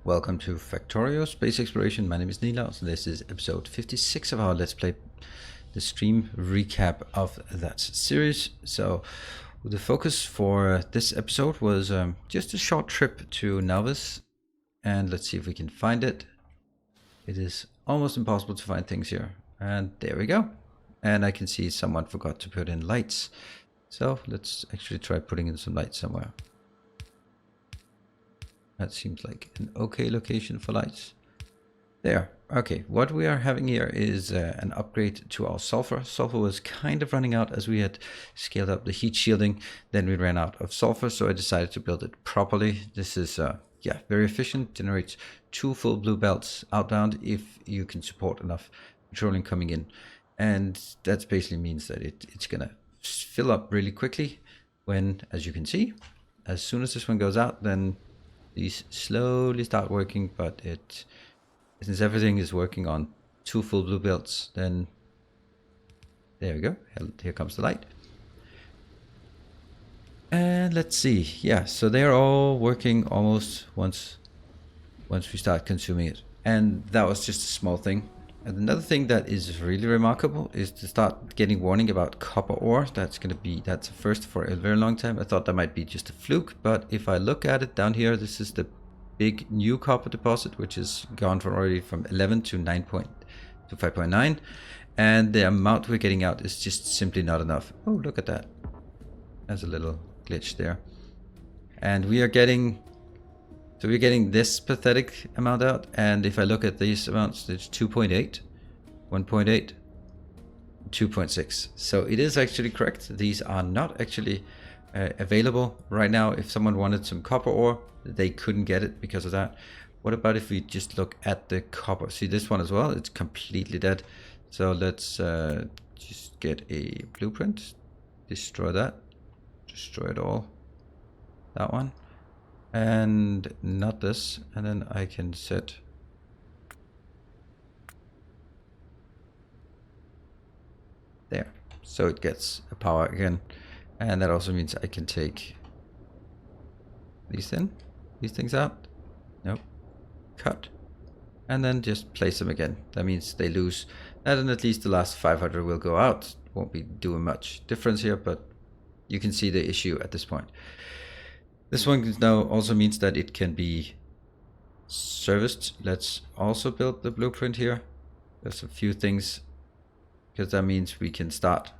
Welcome to Factorio Space Exploration. My name is Nilaus. This is episode 56 of our Let's Play, the stream recap of that series. So the focus for this episode was just a short trip to Nauvis, and let's see if we can find it. It is almost impossible to find things here, and there we go. And I can see someone forgot to put in lights, so let's actually try putting in some lights somewhere. That seems like an okay location for lights. There. Okay, what we are having here is an upgrade to our sulfur. Sulfur was kind of running out as we had scaled up the heat shielding. Then we ran out of sulfur, so I decided to build it properly. This is very efficient. Generates 2 full blue belts outbound if you can support enough petroleum coming in. And that basically means that it's gonna fill up really quickly when, as you can see, as soon as this one goes out, then these slowly start working, but since everything is working on 2 full blue belts, then there we go. Here comes the light. And let's see. Yeah, so they're all working almost once we start consuming it. And that was just a small thing. And another thing that is really remarkable is to start getting warning about copper ore. That's a first for a very long time. I thought that might be just a fluke, but if I look at it down here, this is the big new copper deposit, which is gone already from 11 to 5.9, and the amount we're getting out is just simply not enough. Oh, look at that. There's a little glitch there. And we're getting this pathetic amount out, and if I look at these amounts, it's 2.8, 1.8, 2.6. So it is actually correct. These are not actually available right now. If someone wanted some copper ore, they couldn't get it because of that. What about if we just look at the copper? See this one as well, it's completely dead. So let's just get a blueprint, destroy that, destroy it all, that one. And not this, and then I can set there, so it gets a power again. And that also means I can take these things out, nope, cut, and then just place them again. That means they lose that, and at least the last 500 will go out. Won't be doing much difference here, but you can see the issue at this point. This one now also means that it can be serviced. Let's also build the blueprint here. There's a few things, because that means we can start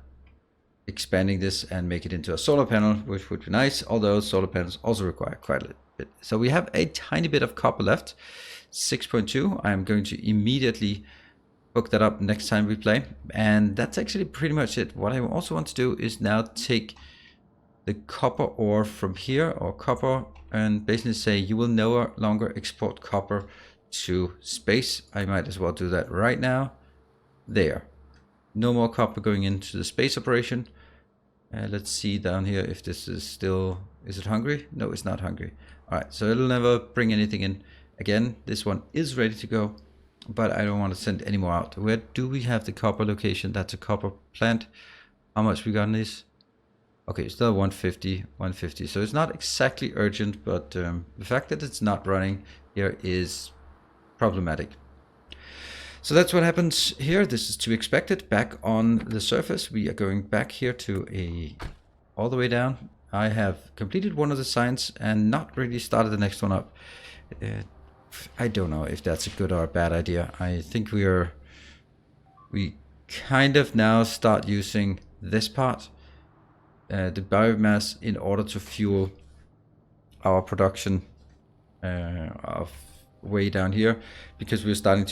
expanding this and make it into a solar panel, which would be nice, although solar panels also require quite a little bit. So we have a tiny bit of copper left, 6.2. I'm going to immediately hook that up next time we play, and that's actually pretty much it. What I also want to do is now take the copper ore from here, or copper, and basically say you will no longer export copper to space. I might as well do that right now. There, no more copper going into the space operation. Let's see down here if this is still, is it hungry? No, it's not hungry. All right, so it'll never bring anything in again. This one is ready to go, but I don't want to send any more out. Where do we have the copper location? That's a copper plant. How much we got on this? Okay, still 150. So it's not exactly urgent, but the fact that it's not running here is problematic. So that's what happens here. This is to be expected. Back on the surface, we are going back here to all the way down. I have completed one of the signs and not really started the next one up. I don't know if that's a good or a bad idea. I think we kind of now start using this part, the biomass, in order to fuel our production of way down here, because we started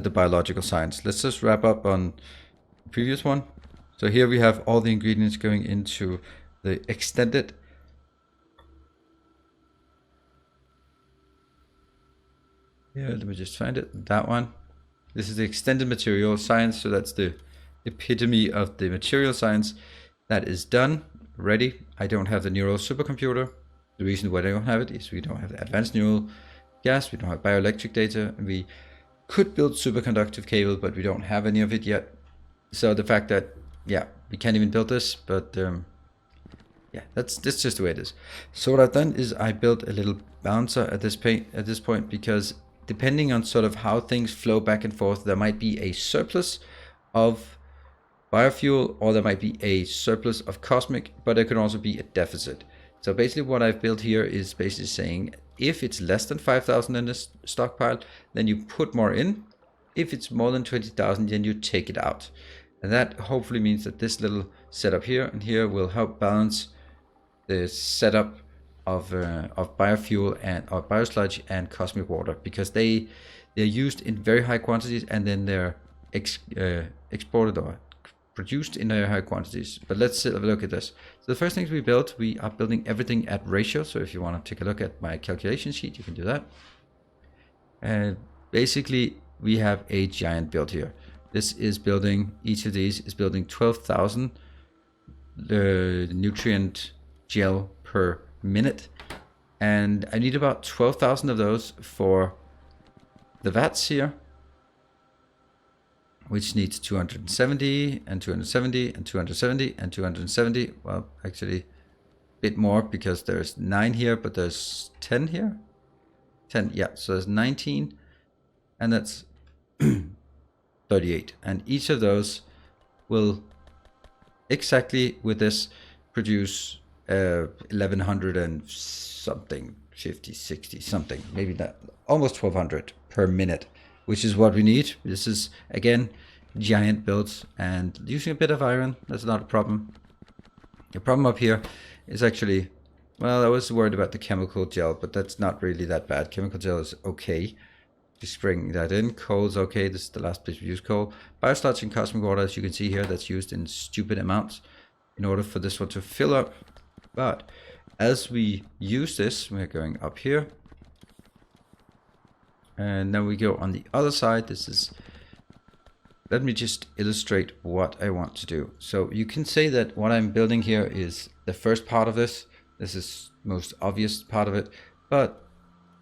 the biological science. Let's just wrap up on the previous one. So here we have all the ingredients going into the extended. Yeah, let me just find it. That one. This is the extended material science, so that's the epitome of the material science. That is done, ready. I don't have the neural supercomputer. The reason why I don't have it is we don't have the advanced neural gas, we don't have bioelectric data, and we could build superconductive cable, but we don't have any of it yet. So the fact that, yeah, we can't even build this, but Yeah, that's just the way it is. So what I've done is I built a little bouncer at this point because depending on sort of how things flow back and forth, there might be a surplus of biofuel or there might be a surplus of cosmic, but there could also be a deficit. So basically what I've built here is basically saying if it's less than 5,000 in this stockpile, then you put more in. If it's more than 20,000, then you take it out. And that hopefully means that this little setup here and here will help balance the setup of biofuel and or biosludge and cosmic water, because they're used in very high quantities and then they're exported or produced in very high quantities. But let's have a look at this. So the first things we built, we are building everything at ratio. So if you want to take a look at my calculation sheet, you can do that. And basically we have a giant build here. This is building, each of these is building 12,000 nutrient gel per minute. And I need about 12,000 of those for the vats here, which needs 270 and 270 and 270 and 270. Well, actually a bit more because there's 9 here, but there's 10 here. 10, yeah, so there's 19 and that's 38. And each of those will exactly with this produce 1100 and something, 50, 60, something, maybe that, almost 1200 per minute, which is what we need. This is, again, giant builds and using a bit of iron, that's not a problem. The problem up here is actually, well, I was worried about the chemical gel, but that's not really that bad. Chemical gel is okay. Just bring that in. Coal's okay. This is the last place we use coal. Biosludge and cosmic water, as you can see here, that's used in stupid amounts in order for this one to fill up. But as we use this, we're going up here. And then we go on the other side. This is, let me just illustrate what I want to do. So you can say that what I'm building here is the first part of this. This is most obvious part of it, but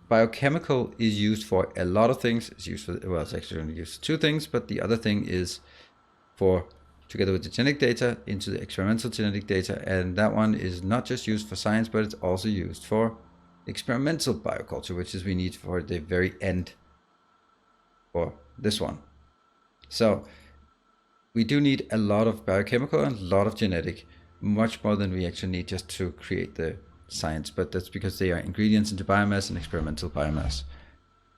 biochemical is used for a lot of things. It's used for, well, it's actually only used for 2 things, but the other thing is for, together with the genetic data, into the experimental genetic data. And that one is not just used for science, but it's also used for experimental bioculture, which is we need for the very end for this one. So we do need a lot of biochemical and a lot of genetic, much more than we actually need just to create the science, but that's because they are ingredients into biomass and experimental biomass.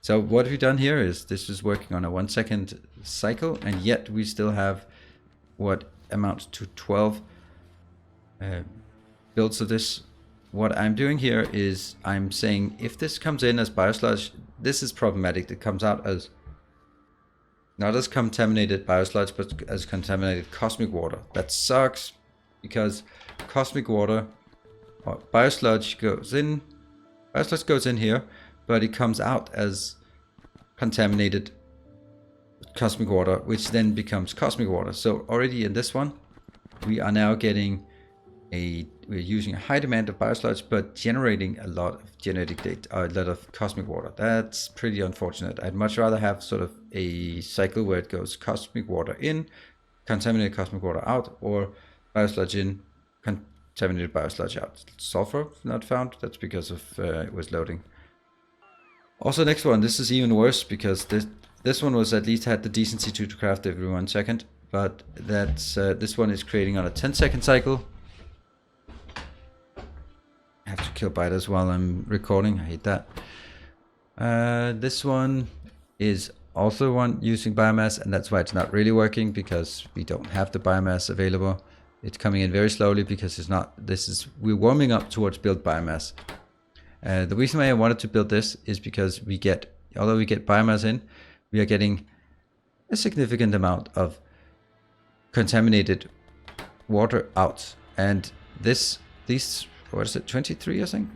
So what we've done here is this is working on a 1 second cycle, and yet we still have what amounts to 12 builds of this. What I'm doing here is I'm saying if this comes in as biosludge, this is problematic. It comes out as not as contaminated biosludge, but as contaminated cosmic water. That sucks because cosmic water or biosludge goes in, biosludge goes in here, but it comes out as contaminated cosmic water, which then becomes cosmic water. So already in this one, we are now getting we're using a high demand of biosludge, but generating a lot of genetic data, a lot of cosmic water. That's pretty unfortunate. I'd much rather have sort of a cycle where it goes cosmic water in, contaminated cosmic water out, or biosludge in, contaminated biosludge out. Sulfur not found. That's because of it was loading. Also, next one. This is even worse because this one was at least had the decency to craft every 1 second, but that's this one is creating on a 10-second cycle. I have to kill biters while I'm recording. I hate that. This one is also one using biomass, and that's why it's not really working, because we don't have the biomass available. It's coming in very slowly because it's not. We're warming up towards build biomass. The reason why I wanted to build this is because although we get biomass in, we are getting a significant amount of contaminated water out, and these, what is it, 23 I think?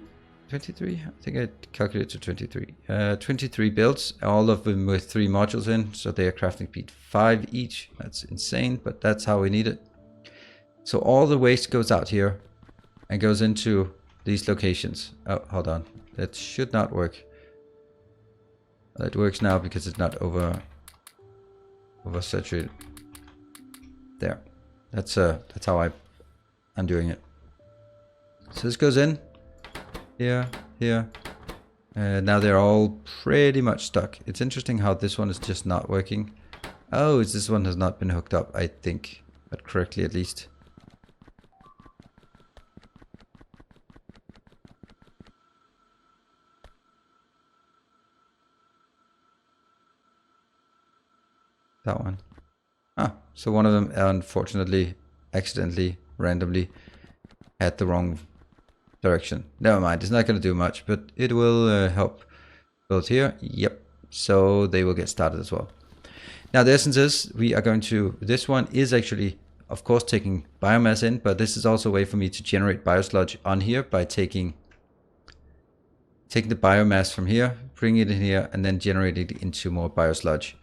23? I think I calculated to 23. 23 builds, all of them with 3 modules in, so they are crafting speed 5 each. That's insane, but that's how we need it. So all the waste goes out here and goes into these locations. Oh, hold on. That should not work. It works now because it's not oversaturated. There. That's how I'm doing it. So this goes in here, here. Now they're all pretty much stuck. It's interesting how this one is just not working. Oh, this one has not been hooked up, I think. But correctly at least. That one. Ah, so one of them unfortunately, accidentally, randomly had the wrong direction. Never mind, it's not going to do much, but it will help both here. Yep, so they will get started as well. Now the essence is we are going to, this one is actually of course taking biomass in, but this is also a way for me to generate biosludge on here by taking the biomass from here, bring it in here, and then generate it into more biosludge.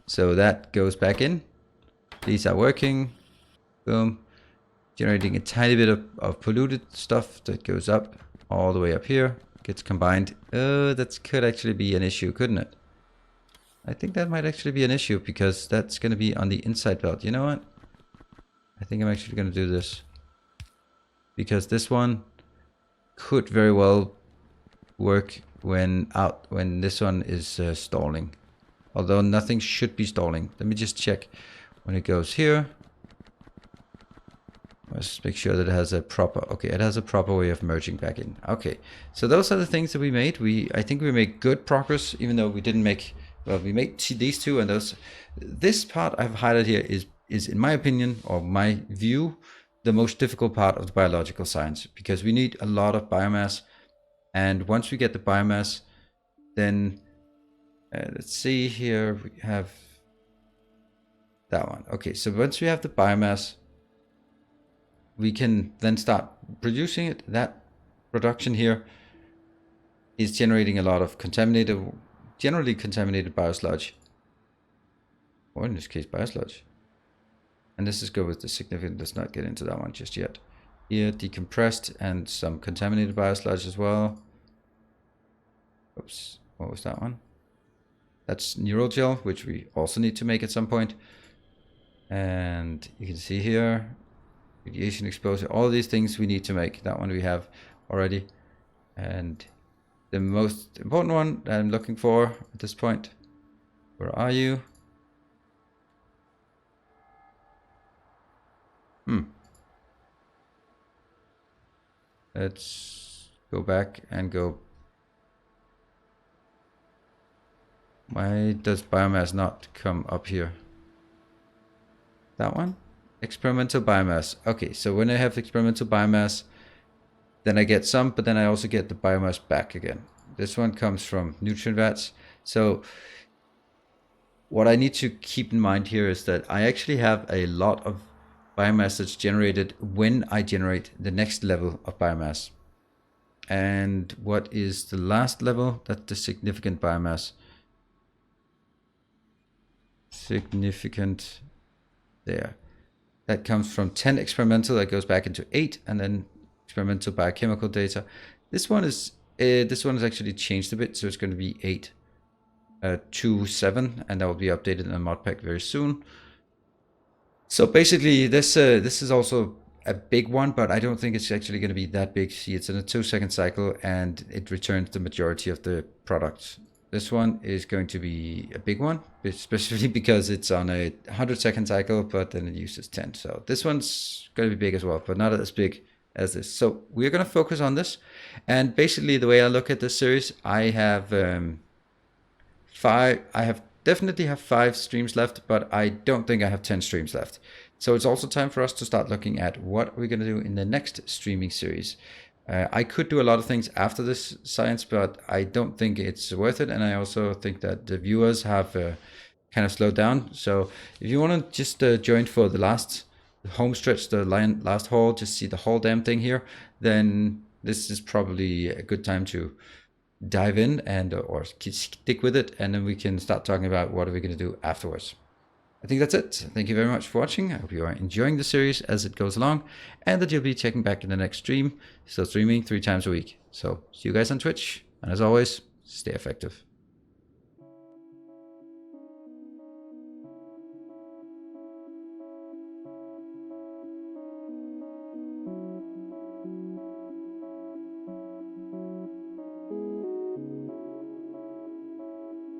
So that goes back in. These are working. Boom. Generating a tiny bit of polluted stuff that goes up all the way up here. Gets combined. That could actually be an issue, couldn't it? I think that might actually be an issue because that's going to be on the inside belt. You know what? I think I'm actually going to do this. Because this one could very well work when this one is stalling. Although nothing should be stalling. Let me just check when it goes here. Let's make sure that it has a proper, okay, it has a proper way of merging back in. Okay, so those are the things that we made. I think we made good progress, even though we didn't make, well, we made these two and those. This part I've highlighted here is in my opinion, or my view, the most difficult part of the biological science, because we need a lot of biomass. And once we get the biomass, then let's see here, we have that one. Okay, so once we have the biomass, we can then start producing it. That production here is generating a lot of generally contaminated biosludge, or in this case biosludge. And this is good with the significant, let's not get into that one just yet. Here, decompressed and some contaminated biosludge as well. Oops, what was that one? That's neural gel, which we also need to make at some point. And you can see here, radiation exposure, all these things we need to make. That one we have already. And the most important one that I'm looking for at this point, where are you? Let's go back and go. Why does biomass not come up here? That one? Experimental biomass. Okay, so when I have experimental biomass, then I get some, but then I also get the biomass back again. This one comes from nutrient vats. So what I need to keep in mind here is that I actually have a lot of biomass that's generated when I generate the next level of biomass. And what is the last level? That's the significant biomass. Significant there. That comes from 10 experimental, that goes back into 8, and then experimental biochemical data. This one is actually changed a bit, so it's going to be 827, and that will be updated in a mod pack very soon. So basically, this is also a big one, but I don't think it's actually going to be that big. See, it's in a 2-second cycle, and it returns the majority of the products. This one is going to be a big one, especially because it's on a 100-second cycle, but then it uses 10. So this one's going to be big as well, but not as big as this. So we're going to focus on this. And basically the way I look at this series, I have definitely have 5 streams left, but I don't think I have 10 streams left. So it's also time for us to start looking at what we're going to do in the next streaming series. I could do a lot of things after this science, but I don't think it's worth it. And I also think that the viewers have kind of slowed down. So if you want to just join for the last home stretch, the last haul, just see the whole damn thing here, then this is probably a good time to dive in and or stick with it. And then we can start talking about what are we going to do afterwards. I think that's it. Thank you very much for watching. I hope you are enjoying the series as it goes along, and that you'll be checking back in the next stream. Still streaming 3 times a week. So see you guys on Twitch. And as always, stay effective.